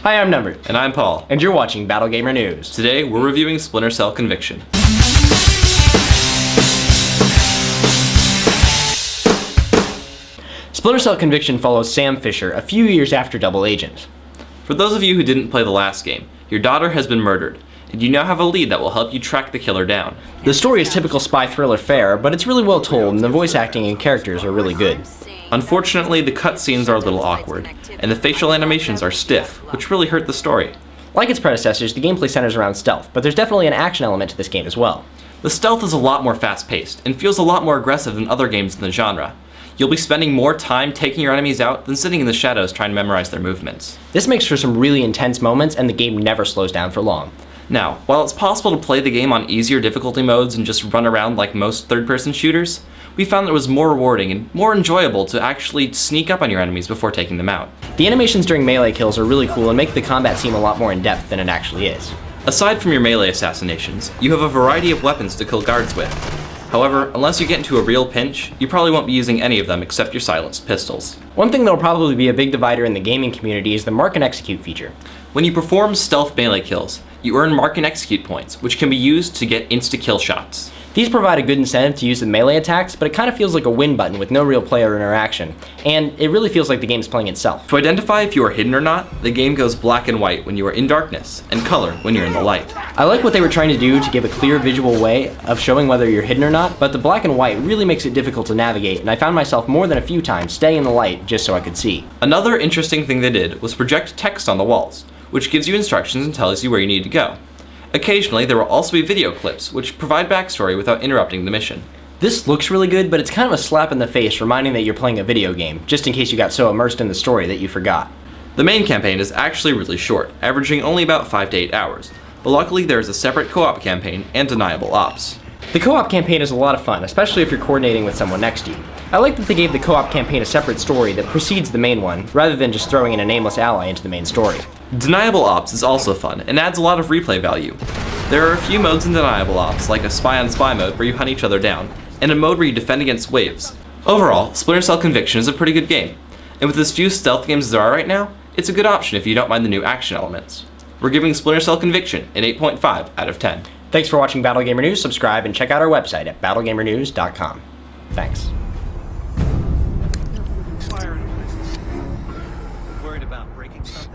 Hi, I'm Numbert. And I'm Paul. And you're watching Battle Gamer News. Today, we're reviewing Splinter Cell Conviction. Splinter Cell Conviction follows Sam Fisher a few years after Double Agent. For those of you who didn't play the last game, your daughter has been murdered, and you now have a lead that will help you track the killer down. The story is typical spy thriller fare, but it's really well told and the voice acting and characters are really good. Unfortunately, the cutscenes are a little awkward, and the facial animations are stiff, which really hurt the story. Like its predecessors, the gameplay centers around stealth, but there's definitely an action element to this game as well. The stealth is a lot more fast-paced, and feels a lot more aggressive than other games in the genre. You'll be spending more time taking your enemies out than sitting in the shadows trying to memorize their movements. This makes for some really intense moments, and the game never slows down for long. Now, while it's possible to play the game on easier difficulty modes and just run around like most third-person shooters, we found that it was more rewarding and more enjoyable to actually sneak up on your enemies before taking them out. The animations during melee kills are really cool and make the combat seem a lot more in-depth than it actually is. Aside from your melee assassinations, you have a variety of weapons to kill guards with. However, unless you get into a real pinch, you probably won't be using any of them except your silenced pistols. One thing that will probably be a big divider in the gaming community is the Mark and Execute feature. When you perform stealth melee kills, you earn Mark and Execute points, which can be used to get insta-kill shots. These provide a good incentive to use the melee attacks, but it kind of feels like a win button with no real player interaction, and it really feels like the game's playing itself. To identify if you are hidden or not, the game goes black and white when you are in darkness, and color when you're in the light. I like what they were trying to do to give a clear visual way of showing whether you're hidden or not, but the black and white really makes it difficult to navigate, and I found myself more than a few times staying in the light just so I could see. Another interesting thing they did was project text on the walls, which gives you instructions and tells you where you need to go. Occasionally, there will also be video clips, which provide backstory without interrupting the mission. This looks really good, but it's kind of a slap in the face reminding that you're playing a video game, just in case you got so immersed in the story that you forgot. The main campaign is actually really short, averaging only about 5 to 8 hours, but luckily there is a separate co-op campaign and deniable ops. The co-op campaign is a lot of fun, especially if you're coordinating with someone next to you. I like that they gave the co-op campaign a separate story that precedes the main one, rather than just throwing in a nameless ally into the main story. Deniable Ops is also fun, and adds a lot of replay value. There are a few modes in Deniable Ops, like a spy-on-spy mode where you hunt each other down, and a mode where you defend against waves. Overall, Splinter Cell Conviction is a pretty good game, and with as few stealth games as there are right now, it's a good option if you don't mind the new action elements. We're giving Splinter Cell Conviction an 8.5 out of 10. Thanks for watching Battle Gamer News. Subscribe and check out our website at battlegamernews.com. Thanks. Worried about breaking something?